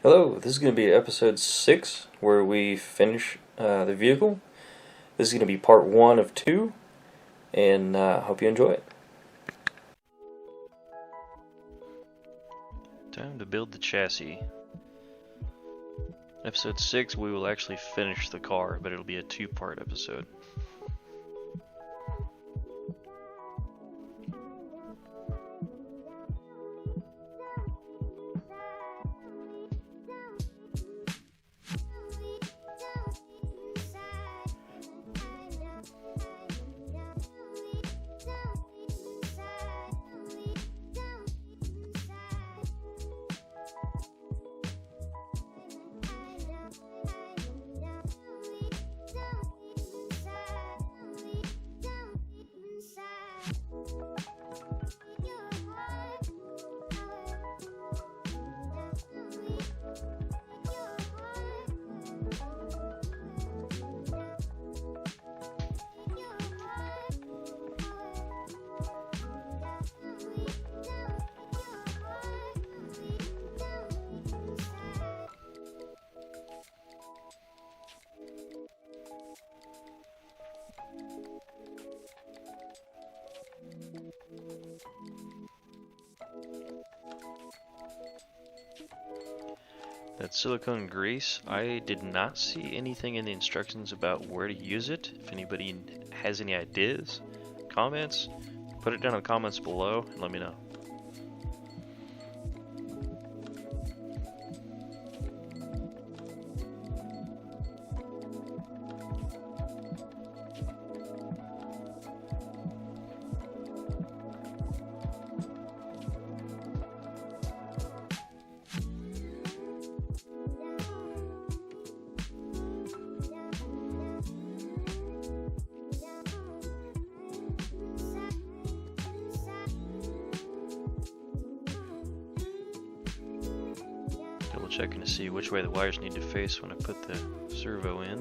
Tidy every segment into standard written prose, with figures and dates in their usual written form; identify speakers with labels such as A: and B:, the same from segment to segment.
A: Hello, this is going to be episode 6 where we finish the vehicle. This is going to be part 1 of 2, and hope you enjoy it.
B: Time to build the chassis. Episode 6 we will actually finish the car, but it'll be a 2-part episode. That silicone grease, I did not see anything in the instructions about where to use it. If anybody has any ideas, comments, put it down in the comments below and let me know. Double checking to see which way the wires need to face when I put the servo in.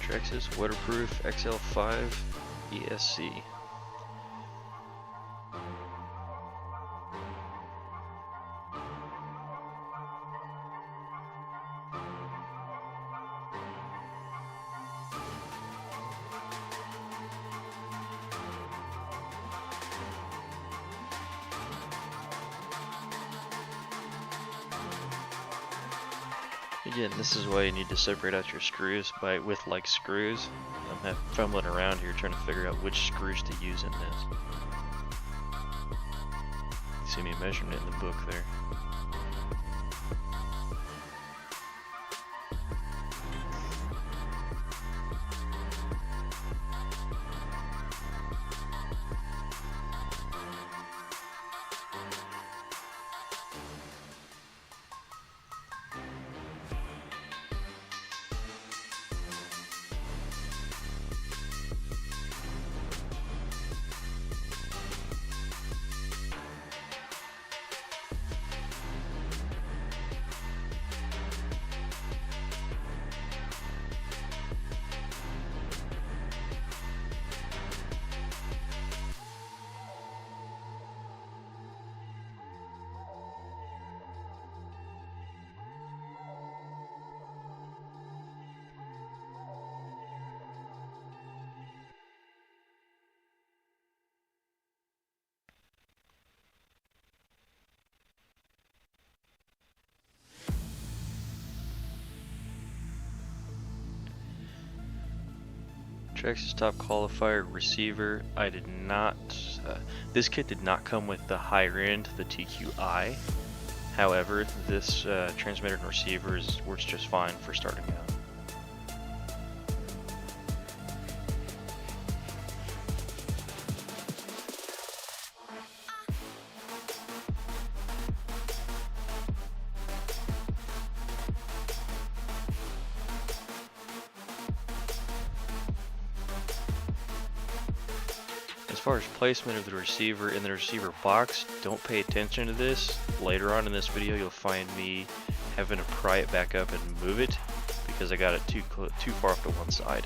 B: Traxxas Waterproof XL5 ESC. Again, this is why you need to separate out your screws with like screws. I'm fumbling around here trying to figure out which screws to use in this. These see me measuring it in the book there. Traxxas top qualifier receiver. I did not. This kit did not come with the higher end, the TQI. However, this transmitter and receiver works just fine for starting out. As far as placement of the receiver in the receiver box, don't pay attention to this. Later on in this video you'll find me having to pry it back up and move it because I got it too far off to one side.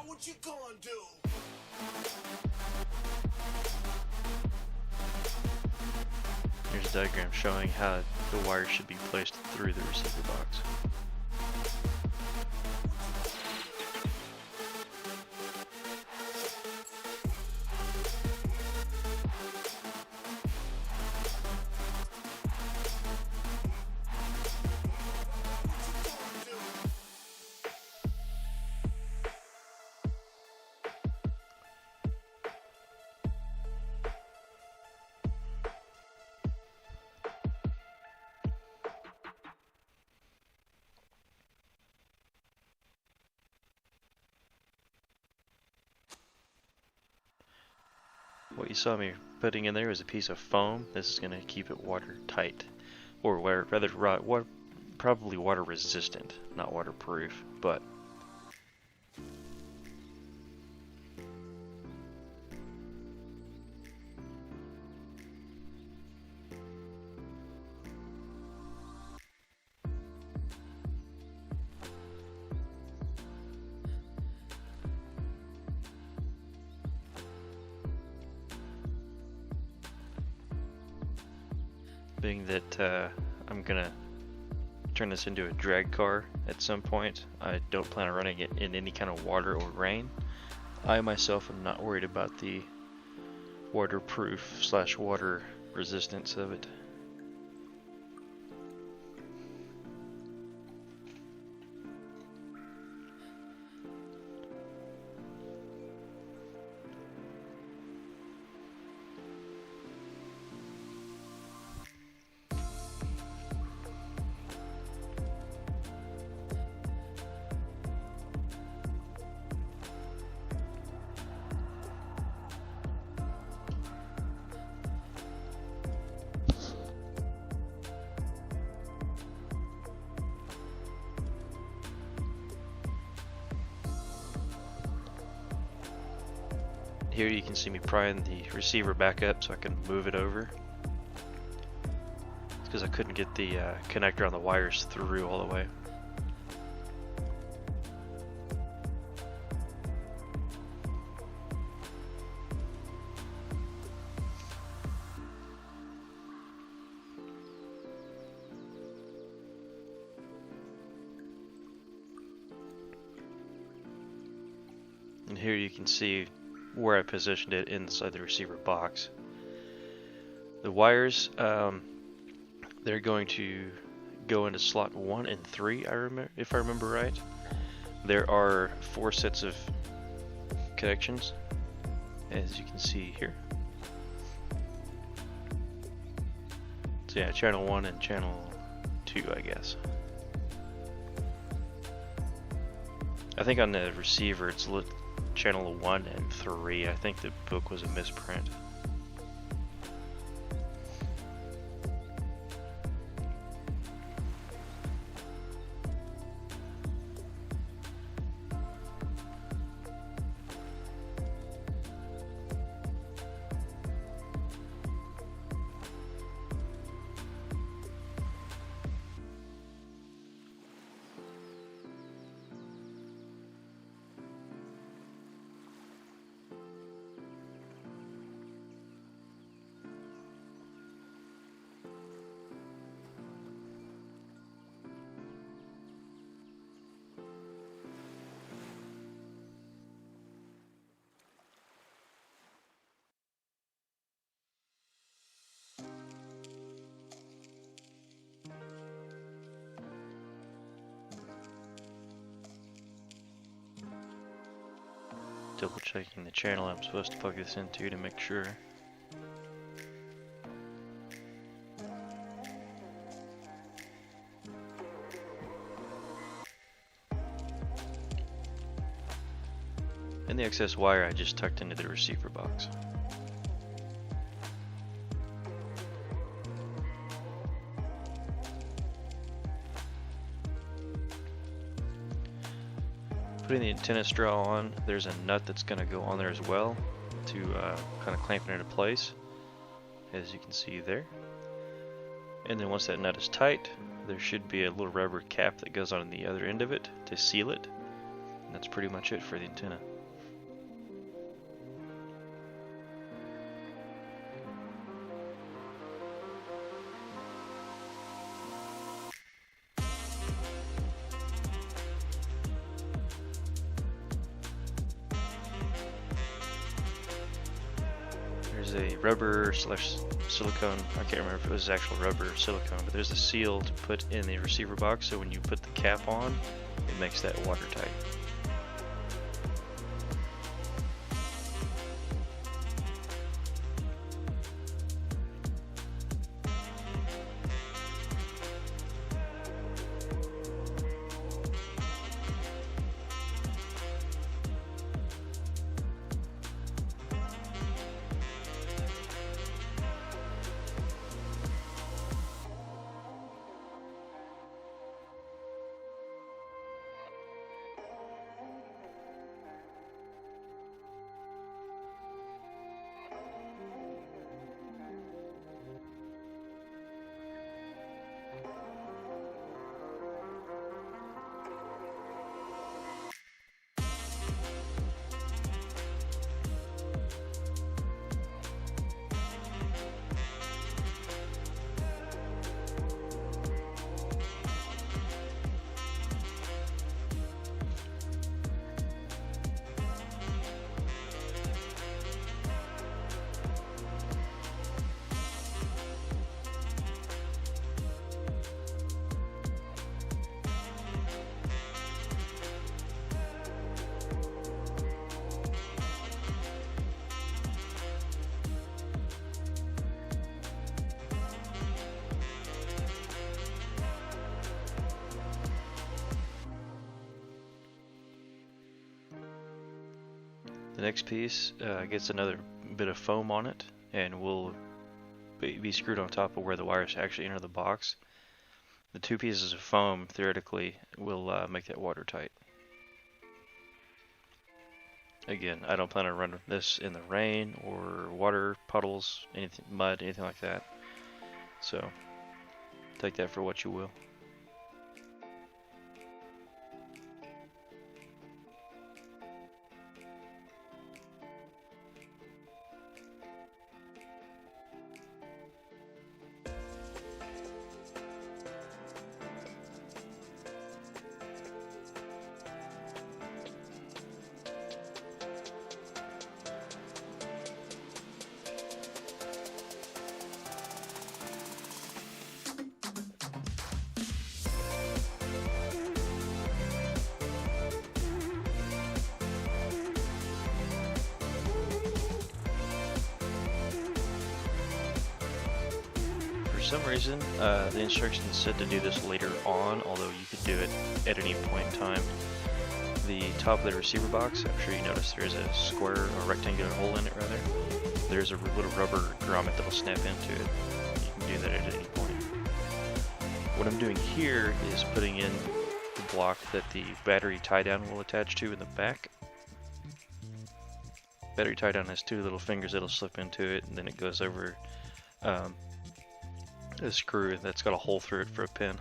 C: What you gonna do?
B: Here's a diagram showing how the wires should be placed through the receiver box. What you saw me putting in there is a piece of foam. This is going to keep it watertight, or probably water resistant, not waterproof, but being that I'm gonna turn this into a drag car at some point, I don't plan on running it in any kind of water or rain. I myself am not worried about the waterproof / water resistance of it. Here you can see me prying the receiver back up so I can move it over. It's because I couldn't get the connector on the wires through all the way. And here you can see where I positioned it inside the receiver box. The wires, they're going to go into slot 1 and 3, if I remember right. There are 4 sets of connections, as you can see here. So yeah, channel 1 and channel 2, I guess. I think on the receiver it's channel 1 and 3. I think the book was a misprint. Double checking the channel I'm supposed to plug this into to make sure. And the excess wire I just tucked into the receiver box. Putting the antenna straw on, there's a nut that's going to go on there as well to kind of clamp it into place, as you can see there. And then once that nut is tight, there should be a little rubber cap that goes on the other end of it to seal it. And that's pretty much it for the antenna. There's a rubber / silicone, I can't remember if it was actual rubber or silicone, but there's a seal to put in the receiver box, so when you put the cap on, it makes that watertight. The next piece gets another bit of foam on it and will be screwed on top of where the wires actually enter the box. The 2 pieces of foam theoretically will make that watertight. Again, I don't plan on running this in the rain or water puddles, anything, mud, anything like that. So take that for what you will. some reason, the instructions said to do this later on, although you could do it at any point in time. The top of the receiver box, I'm sure you noticed there's a square or rectangular hole in it rather. There's a little rubber grommet that'll snap into it. You can do that at any point. What I'm doing here is putting in the block that the battery tie down will attach to in the back. Battery tie down has two little fingers that'll slip into it, and then it goes over a screw that's got a hole through it for a pin.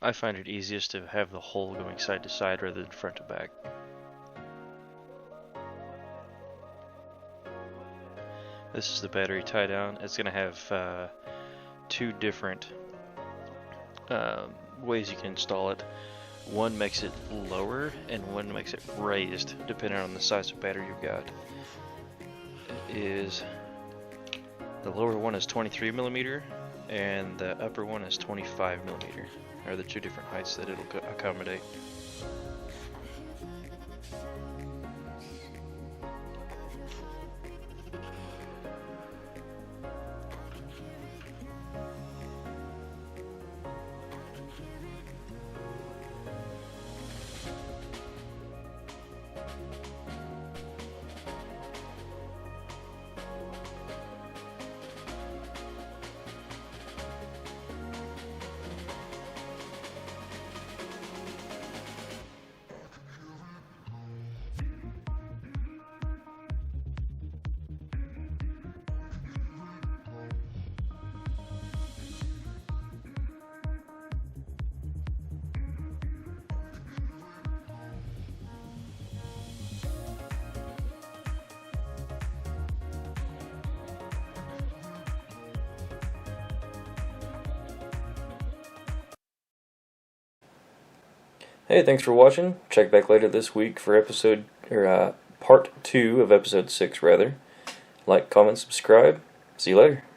B: I find it easiest to have the hole going side to side rather than front to back. This is the battery tie down. It's going to have two different ways you can install it. One makes it lower and one makes it raised depending on the size of battery you've got. The lower one is 23 millimeter and the upper one is 25 millimeter. Are the two different heights that it'll accommodate.
A: Hey, thanks for watching. Check back later this week for part 2 of episode 6 rather. Like, comment, subscribe. See you later.